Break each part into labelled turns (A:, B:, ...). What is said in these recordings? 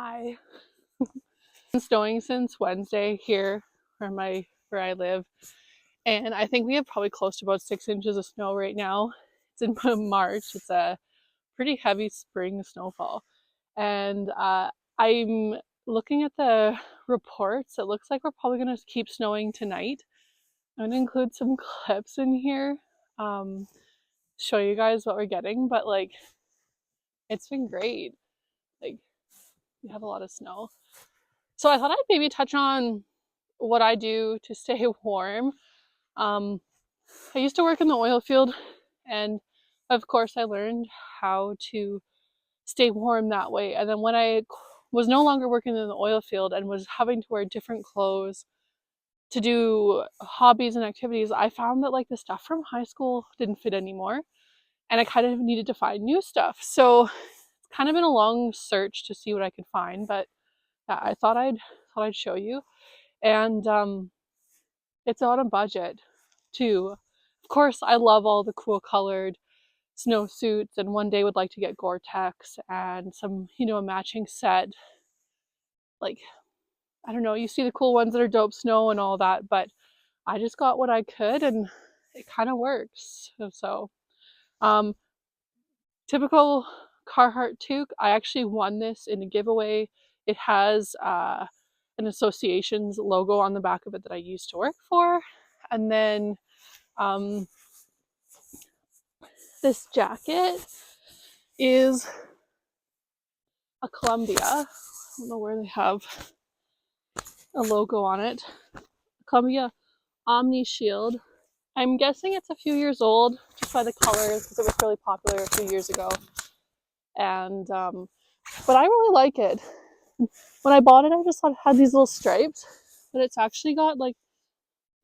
A: Hi. It's been snowing since Wednesday here where I live, and I think we have probably close to about 6 inches of snow right now. It's in March. It's a pretty heavy spring snowfall, and I'm looking at the reports. It looks like we're probably going to keep snowing tonight. I'm going to include some clips in here, um, show you guys what we're getting, but like it's been great. Like we have a lot of snow. So I thought I'd maybe touch on what I do to stay warm. Um, I used to work in the oil field, and of course, I learned how to stay warm that way. And then when I was no longer working in the oil field and was having to wear different clothes to do hobbies and activities, I found that like the stuff from high school didn't fit anymore, and I kind of needed to find new stuff. So it's kind of been a long search to see what I could find, but yeah, I thought I'd show you. And it's on a budget too. Of course, I love all the cool colored snowsuits, and one day would like to get Gore-Tex and some, a matching set. Like, I don't know, you see the cool ones that are dope snow and all that, but I just got what I could and it kind of works. So, um, typical Carhartt toque. I actually won this in a giveaway. It has an association's logo on the back of it that I used to work for. And then um, this jacket is a Columbia. I don't know where they have a logo on it. Columbia Omni Shield. I'm guessing it's a few years old just by the colors because it was really popular a few years ago. And but I really like it. When I bought it, I just thought it had these little stripes, but it's actually got like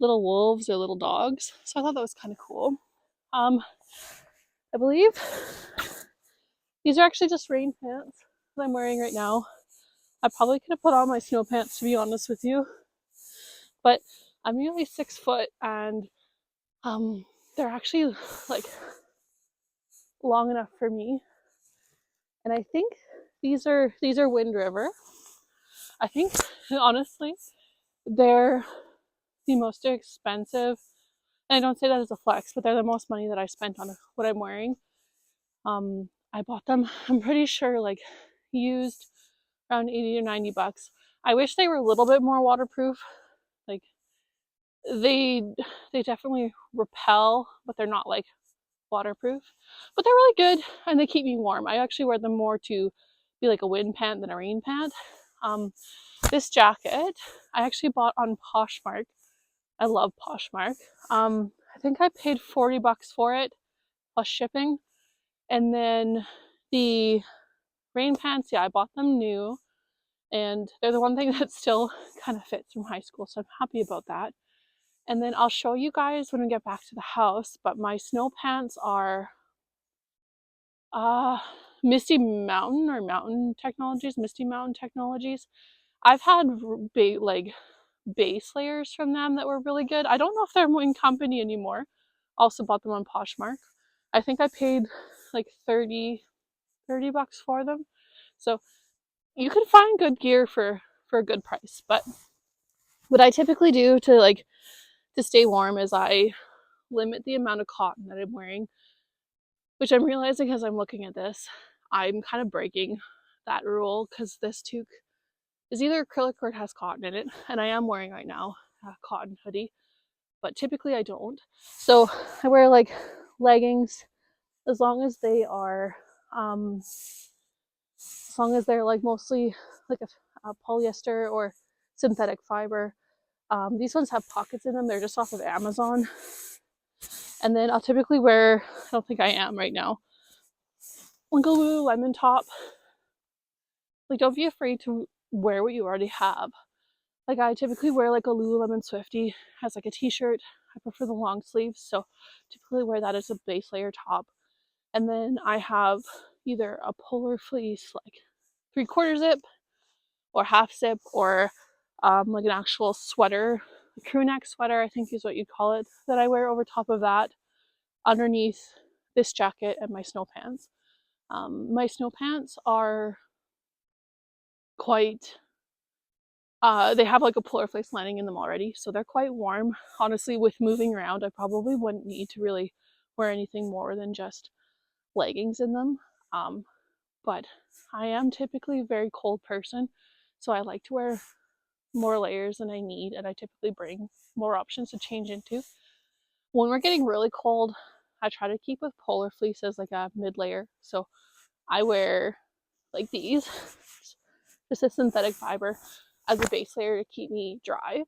A: little wolves or little dogs. So I thought that was kind of cool. I believe these are actually just rain pants that I'm wearing right now. I probably could have put on my snow pants, to be honest with you, but I'm nearly 6 foot, and they're actually like long enough for me. And I think these are Wind River. I think honestly they're the most expensive. And I don't say that as a flex, but they're the most money that I spent on what I'm wearing. I bought them, I'm pretty sure, like used around 80 or 90 bucks. I wish they were a little bit more waterproof. Like they definitely repel, but they're not like waterproof. But they're really good and they keep me warm. I actually wear them more to be like a wind pant than a rain pant. This jacket I actually bought on Poshmark. I love Poshmark. I think I paid 40 bucks for it plus shipping. And then the rain pants, yeah, I bought them new, and they're the one thing that still kind of fits from high school, so I'm happy about that. And then I'll show you guys when we get back to the house, but my snow pants are Misty Mountain or Misty Mountain Technologies. I've had big like base layers from them that were really good. I don't know if they're in company anymore. Also bought them on Poshmark. I think I paid like 30 bucks for them. So you can find good gear for a good price. But what I typically do to stay warm is I limit the amount of cotton that I'm wearing, which I'm realizing as I'm looking at this, I'm kind of breaking that rule because this toque is either acrylic or it has cotton in it, and I am wearing right now a cotton hoodie, but typically I don't. So I wear like leggings as long as they are as long as they're like mostly like a polyester or synthetic fiber. These ones have pockets in them. They're just off of Amazon. And then I'll typically wear, I don't think I am right now, like a Lululemon top. Like, don't be afraid to wear what you already have. Like, I typically wear like a Lululemon Swiftie, has like a t-shirt. I prefer the long sleeves, so typically wear that as a base layer top. And then I have either a polar fleece, like 3/4 zip, or half zip, or like an actual sweater, a crew neck sweater, I think is what you'd call it, that I wear over top of that, underneath this jacket and my snow pants. My snow pants are quite, they have like a polar fleece lining in them already, so they're quite warm. Honestly, with moving around, I probably wouldn't need to really wear anything more than just leggings in them. But I am typically a very cold person, so I like to wear more layers than I need, and I typically bring more options to change into. When we're getting really cold, I try to keep with polar fleece as like a mid layer. So I wear like these, just a synthetic fiber as a base layer to keep me dry.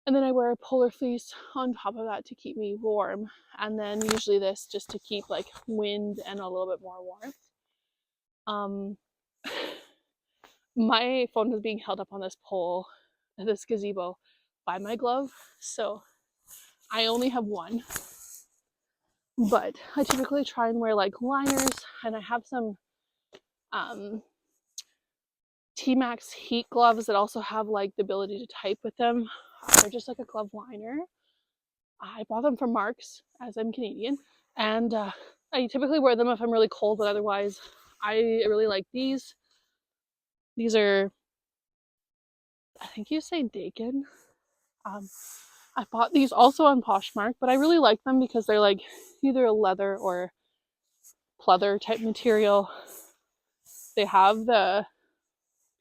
A: And then I wear a polar fleece on top of that to keep me warm. And then usually this just to keep like wind and a little bit more warmth. My phone is being held up on this pole, this gazebo, by my glove. So I only have one. But I typically try and wear like liners, and I have some T-Max heat gloves that also have like the ability to type with them. They're just like a glove liner. I bought them from Marks, as I'm Canadian, and I typically wear them if I'm really cold, but otherwise I really like these. These are, I think you say Dakin. I bought these also on Poshmark, but I really like them because they're like either a leather or pleather type material. They have the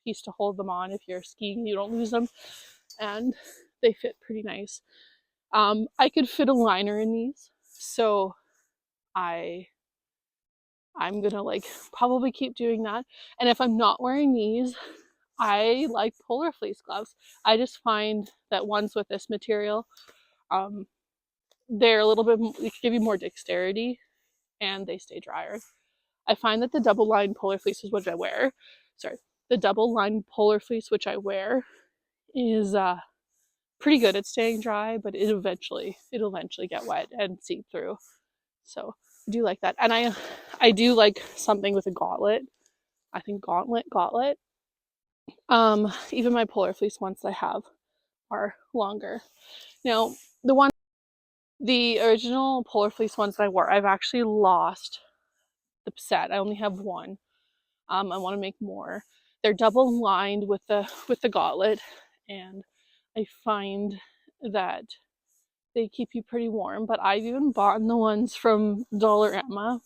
A: piece to hold them on if you're skiing, you don't lose them, and they fit pretty nice. I could fit a liner in these, so I'm gonna like probably keep doing that. And if I'm not wearing these, I like polar fleece gloves. I just find that ones with this material, they're a little bit, they give you more dexterity and they stay drier. I find that the double lined polar fleeces which I wear, the double lined polar fleece which I wear is pretty good at staying dry, but it'll eventually get wet and seep through. So I do like that. And I do like something with a gauntlet. I think gauntlet. Even my polar fleece ones I have are longer. Now the original polar fleece ones that I wore, I've actually lost the set. I only have one. I want to make more. They're double lined with the gauntlet, and I find that they keep you pretty warm. But I've even bought the ones from Dollarama,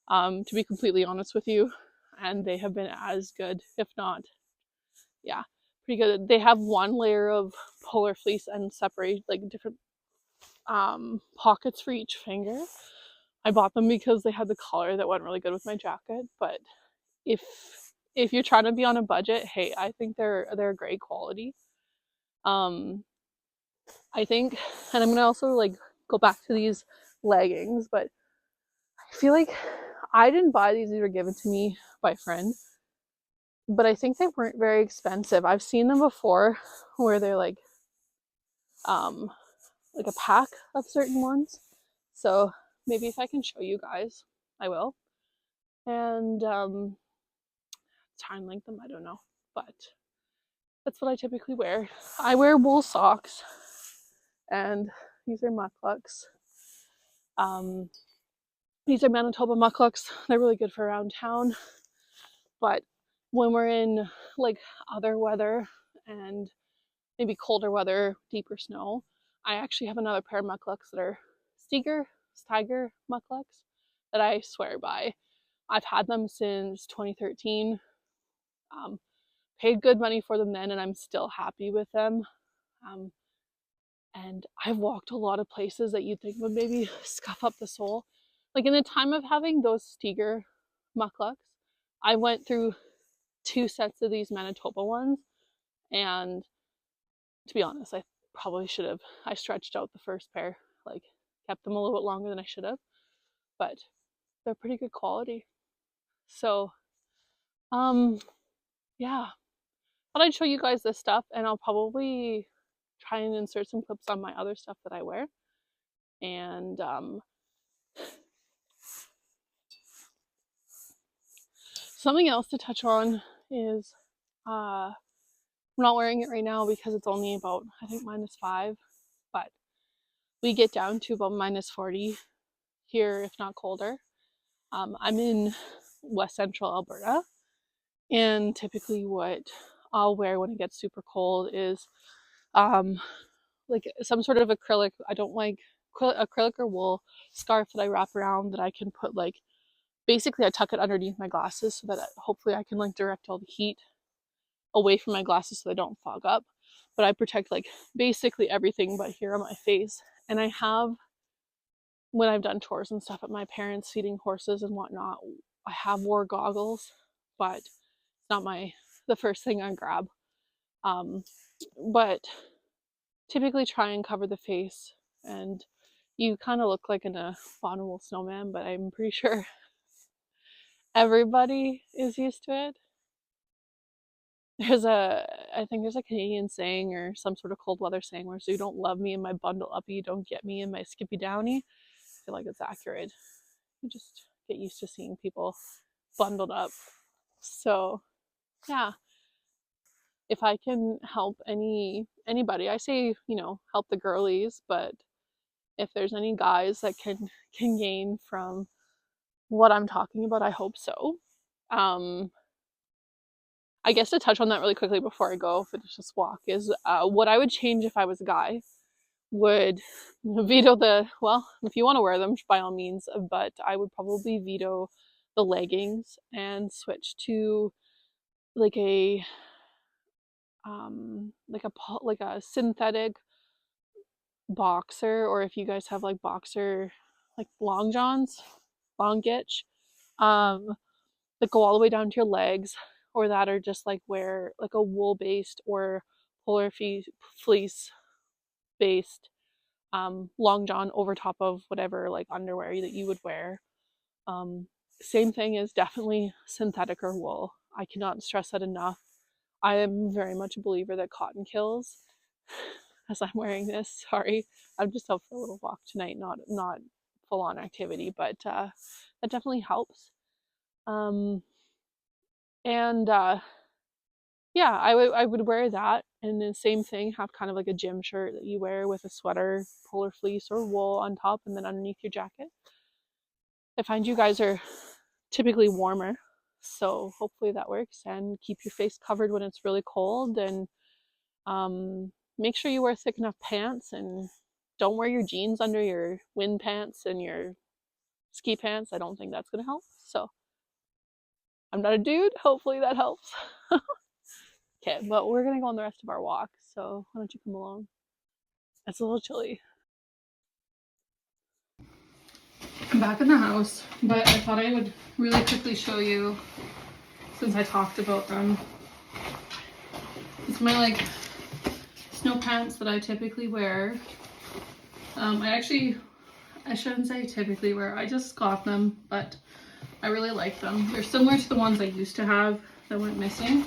A: to be completely honest with you, and they have been as good, if not, yeah, pretty good. They have one layer of polar fleece and separate like different pockets for each finger. I bought them because they had the color that went really good with my jacket. But if you're trying to be on a budget, hey, I think they're great quality. I think, and I'm gonna also like go back to these leggings, but I feel like I didn't buy these; these were given to me by a friend. But I think they weren't very expensive. I've seen them before, where they're like a pack of certain ones. So maybe if I can show you guys, I will. And try and link them. I don't know, but that's what I typically wear. I wear wool socks, and these are mucklucks. These are Manitoba mucklucks. They're really good for around town, but when we're in like other weather and maybe colder weather, deeper snow, I actually have another pair of mucklucks that are Stiger mucklucks that I swear by. I've had them since 2013. Paid good money for them then, and I'm still happy with them. And I've walked a lot of places that you'd think would maybe scuff up the sole. Like in the time of having those Stiger mucklucks, I went through 2 sets of these Manitoba ones, and to be honest, I probably should have. I stretched out the first pair, like kept them a little bit longer than I should have, but they're pretty good quality. So, yeah, thought I'd show you guys this stuff, and I'll probably try and insert some clips on my other stuff that I wear. And something else to touch on is I'm not wearing it right now because it's only about, I think, -5, but we get down to about -40 here, if not colder. I'm in West Central Alberta, And typically what I'll wear when it gets super cold is like some sort of acrylic. I don't like acrylic or wool scarf that I wrap around that I can put like, basically I tuck it underneath my glasses so that hopefully I can like direct all the heat away from my glasses so they don't fog up. But I protect like basically everything but here on my face. And I have, when I've done chores and stuff at my parents' feeding horses and whatnot, I have wore goggles, but it's not the first thing I grab. But typically try and cover the face, and you kind of look like an abominable snowman, but I'm pretty sure everybody is used to it. I think there's a Canadian saying or some sort of cold weather saying where, so you don't love me in my bundle uppy, you don't get me in my skippy downy. I feel like it's accurate. You just get used to seeing people bundled up. So yeah, if I can help anybody, I say, help the girlies, but if there's any guys that can gain from what I'm talking about, I hope so. I guess to touch on that really quickly before I go finish this walk is what I would change if I was a guy would veto well, if you want to wear them, by all means, but I would probably veto the leggings and switch to like a like a synthetic boxer, or if you guys have like boxer, like long johns, long gitch, that go all the way down to your legs, or that are just like wear like a wool based or polar fleece based long john over top of whatever like underwear that you would wear. Same thing is definitely synthetic or wool. I cannot stress that enough. I am very much a believer that cotton kills. As I'm wearing this, sorry, I'm just out for a little walk tonight, not full on activity, but that definitely helps. And yeah, I would wear that, and the same thing, have kind of like a gym shirt that you wear with a sweater, polar fleece or wool on top, and then underneath your jacket. I find you guys are typically warmer, so hopefully that works. And keep your face covered when it's really cold, and make sure you wear thick enough pants, and don't wear your jeans under your wind pants and your ski pants. I don't think that's gonna help. So I'm not a dude. Hopefully that helps. Okay, but we're gonna go on the rest of our walk, so why don't you come along? It's a little chilly. I'm back in the house, but I thought I would really quickly show you, since I talked about them. It's my like snow pants that I typically wear. I shouldn't say typically wear, I just got them, but I really like them. They're similar to the ones I used to have that went missing,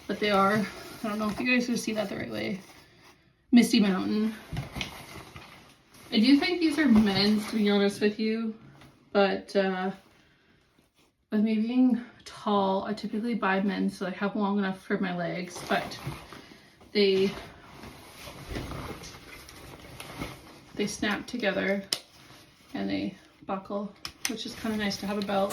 A: but they are, I don't know if you guys can see that the right way, Misty Mountain. I do think these are men's, to be honest with you, but with me being tall, I typically buy men's so I have long enough for my legs, but they snap together and they buckle, which is kind of nice to have a belt.